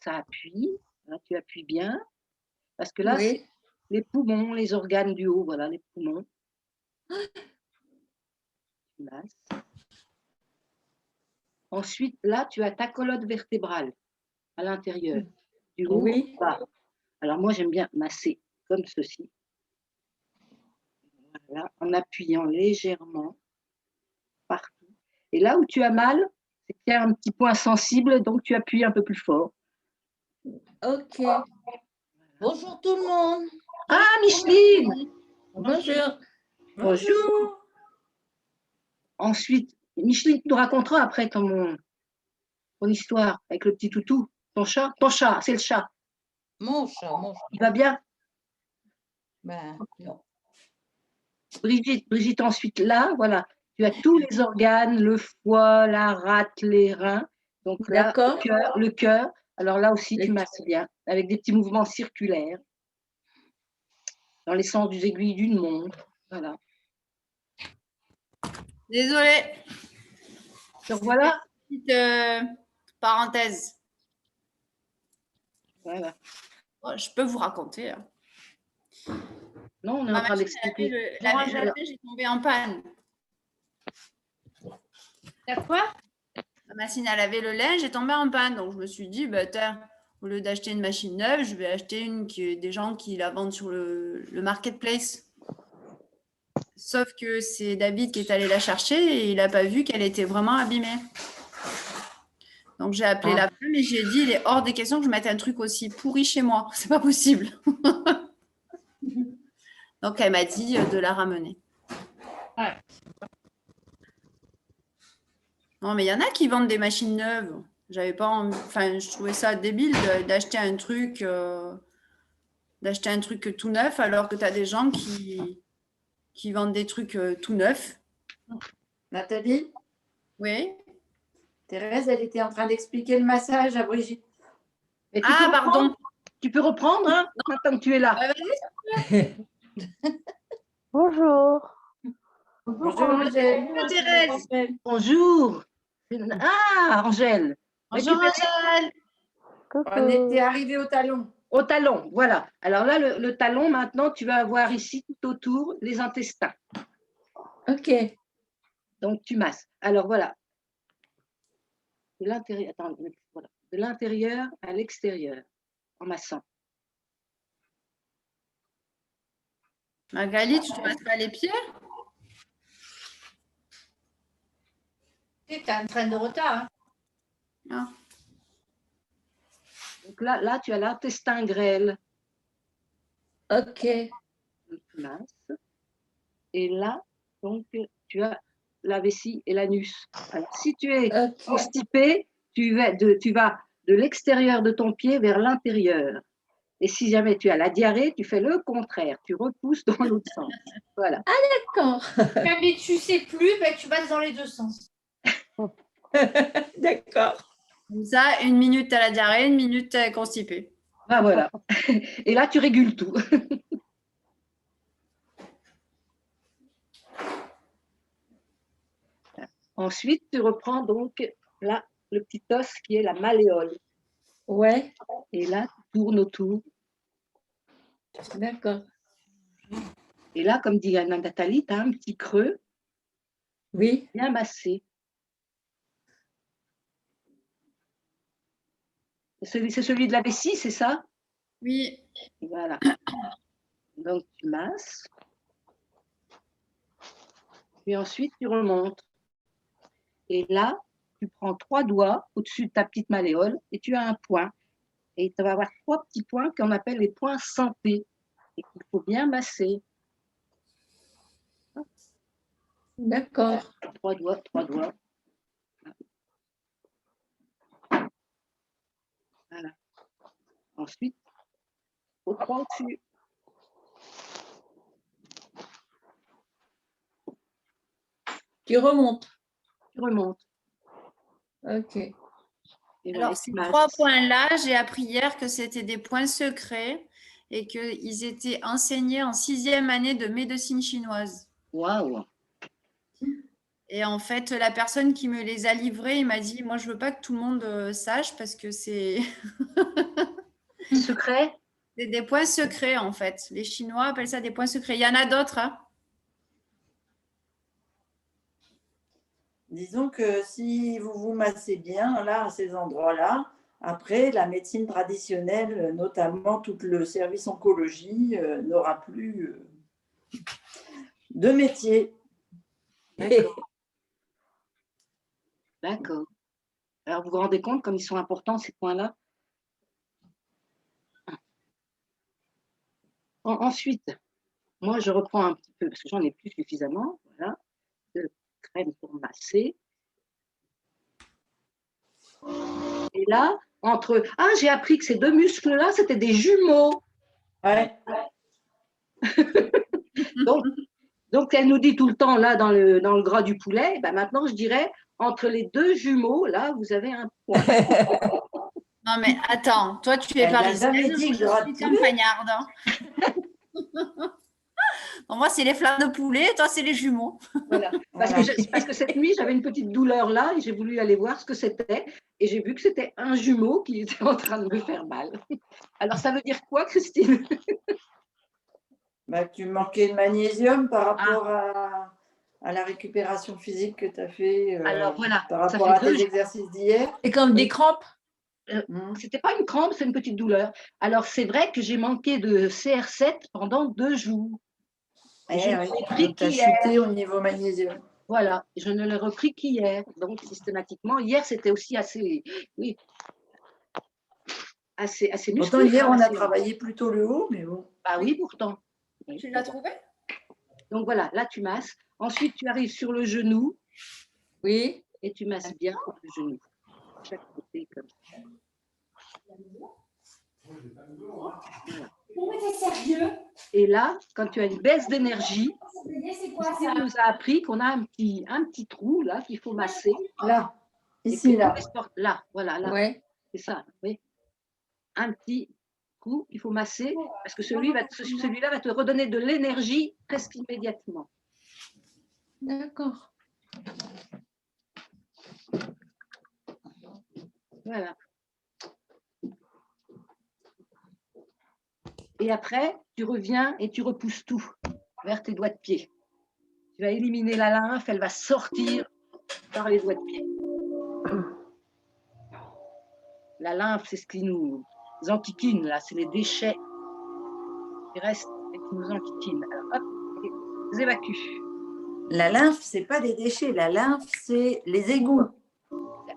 ça appuie. Là, tu appuies bien. Parce que là, c'est Oui. les poumons, les organes du haut, voilà, les poumons. Tu masses. Ensuite, là, tu as ta colonne vertébrale à l'intérieur, du haut Oui. au bas. Alors moi, j'aime bien masser comme ceci. Voilà, en appuyant légèrement partout. Et là où tu as mal, c'est qu'il y a un petit point sensible, donc tu appuies un peu plus fort. Ok. Bonjour tout le monde. Ah, Micheline! Bonjour. Bonjour. Ensuite, Micheline, tu nous raconteras après ton histoire avec le petit toutou. Ton chat, c'est le chat. Mon chat. Il va bien? Ben, non. Brigitte, ensuite, là, voilà, tu as tous les organes, le foie, la rate, les reins. Donc là, D'accord. le cœur. Alors là aussi, tu masses bien, avec des petits mouvements circulaires, dans les sens des aiguilles d'une montre. Voilà. Désolée. Donc voilà. Petite parenthèse. Voilà. Oh, je peux vous raconter. Non, on est en train d'expliquer. La machine à laver, j'ai tombé en panne. T'as quoi? La machine à laver le linge est tombée en panne. Donc, je me suis dit, bah, au lieu d'acheter une machine neuve, je vais acheter une des gens qui la vendent sur le marketplace. Sauf que c'est David qui est allé la chercher et il n'a pas vu qu'elle était vraiment abîmée. Donc, j'ai appelé la femme et j'ai dit, il est hors des questions que je mette un truc aussi pourri chez moi. C'est pas possible. Donc, elle m'a dit de la ramener. Ouais. Non, mais il y en a qui vendent des machines neuves. J'avais pas Enfin, je trouvais ça débile d'acheter un truc tout neuf alors que tu as des gens qui vendent des trucs tout neufs. Nathalie, Oui. Thérèse, elle était en train d'expliquer le massage à Brigitte. Et Pardon. Tu peux reprendre, hein, maintenant que tu es là. Bonjour. Bonjour Angèle. Bonjour Thérèse. Bonjour. Ah, Angèle. Bonjour Angèle. Coucou. On était arrivés au talon. Au talon, voilà. Alors là, le talon, maintenant, tu vas avoir ici tout autour les intestins. Ok. Donc, tu masses. Alors, voilà. De l'intérieur, attends, voilà. De l'intérieur à l'extérieur, en massant. Magali, tu te masses pas les pieds? Tu as un train de retard. Ah. Donc là, tu as l'intestin grêle. Ok. Donc, tu masses. Et là, donc, tu as la vessie et l'anus. Alors, si tu es constipé, tu vas de l'extérieur de ton pied vers l'intérieur. Et si jamais tu as la diarrhée, tu fais le contraire. Tu repousses dans l'autre sens. Voilà. Ah, d'accord. Mais tu sais plus, ben, tu passes dans les deux sens. D'accord. Comme ça, 1 minute, tu as la diarrhée, 1 minute, tu es constipé. Ah, voilà. Et là, tu régules tout. Ensuite, tu reprends donc là le petit os qui est la malléole. Ouais. Et là, tu tournes autour. D'accord. Et là, comme dit Nathalie, tu as un petit creux. Oui. Bien massé. C'est celui de la vessie, c'est ça? Oui. Voilà. Donc, tu masses. Puis ensuite, tu remontes. Et là, tu prends 3 doigts au-dessus de ta petite malléole et tu as un point. Et tu vas avoir 3 petits points qu'on appelle les points santé et qu'il faut bien masser. D'accord. 3 doigts, 3 doigts. Voilà. Ensuite, au 3 au-dessus. Tu remontes. Tu remontes. Ok. Et alors, voilà, ces 3 points-là, j'ai appris hier que c'était des points secrets et qu'ils étaient enseignés en 6e année de médecine chinoise. Waouh! Et en fait, la personne qui me les a livrés, il m'a dit, moi, je veux pas que tout le monde sache parce que c'est Secret? c'est des points secrets, en fait. Les Chinois appellent ça des points secrets. Il y en a d'autres, hein. Disons que si vous vous massez bien là, à ces endroits-là, après, la médecine traditionnelle, notamment tout le service oncologie, n'aura plus de métier. D'accord. Alors, vous vous rendez compte comme ils sont importants, ces points-là? Ensuite, moi, je reprends un petit peu, parce que j'en ai plus suffisamment, voilà, de crème pour masser. Et là, j'ai appris que ces deux muscles-là, c'était des jumeaux. Ouais. Donc, elle nous dit tout le temps, là, dans le gras du poulet, ben maintenant, je dirais, entre les deux jumeaux, là, vous avez un point. Non, mais attends, toi, tu es Elle n'a parisienne, jamais dit que je gras de suis poulet. campagnarde, hein. Bon, moi, c'est les flammes de poulet, toi, c'est les jumeaux. Voilà. Parce que cette nuit, j'avais une petite douleur là et j'ai voulu aller voir ce que c'était. Et j'ai vu que c'était un jumeau qui était en train de me faire mal. Alors, ça veut dire quoi, Christine? Bah, tu manquais de magnésium par rapport à la récupération physique que tu as fait, Alors, voilà, par ça rapport fait à 2 tes exercices d'hier. Et comme des crampes? C'était pas une crampe, c'est une petite douleur. Alors, c'est vrai que j'ai manqué de CR7 pendant 2 jours. Et je ne l'ai pris Tu as qu'hier. chuté au niveau magnésium. Voilà, je ne l'ai repris qu'hier. Donc, systématiquement, hier, c'était aussi assez musclé. Pourtant, hier, on a assez- travaillé plutôt le haut, mais bon. Bah oui, pourtant. Tu l'as trouvé? Donc voilà, là tu masses. Ensuite, tu arrives sur le genou Oui. et tu masses bien le genou. Chaque côté comme ça. Voilà. Et là, quand tu as une baisse d'énergie, Christine nous a appris qu'on a un petit trou là qu'il faut masser. Là, Et ici, que là. Là, voilà, là. Ouais. C'est ça, oui. Un petit coup, il faut masser parce que celui-là va te redonner de l'énergie presque immédiatement. D'accord. Voilà. Et après, tu reviens et tu repousses tout vers tes doigts de pied. Tu vas éliminer la lymphe, elle va sortir par les doigts de pied. La lymphe, c'est ce qui nous enquiquine, là, c'est les déchets qui restent et qui nous enquiquinent. Alors, hop, on les évacue. La lymphe, ce n'est pas des déchets. La lymphe, c'est les égouts.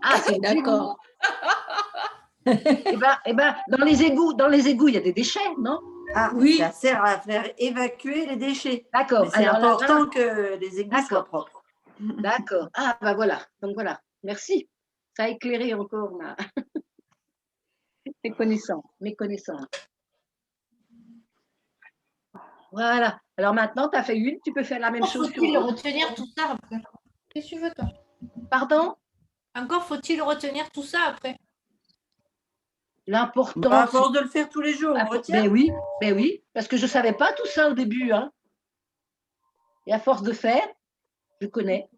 Ah, c'est D'accord. Eh ben, dans les égouts, il y a des déchets, non? Ah, Oui. ça sert à faire évacuer les déchets. D'accord. Mais c'est Alors, important que les égouts soient D'accord. propres. D'accord. Ah, bah voilà. Donc voilà. Merci. Ça a éclairé encore mes connaissances. Voilà. Alors maintenant, tu as fait une, tu peux faire la même chose. Faut-il retenir tout ça après? Qu'est-ce que tu veux, toi? Pardon? Encore faut-il retenir tout ça après? L'important. À force de le faire tous les jours, on retient. Ben oui, parce que je ne savais pas tout ça au début. Hein. Et à force de faire, je connais.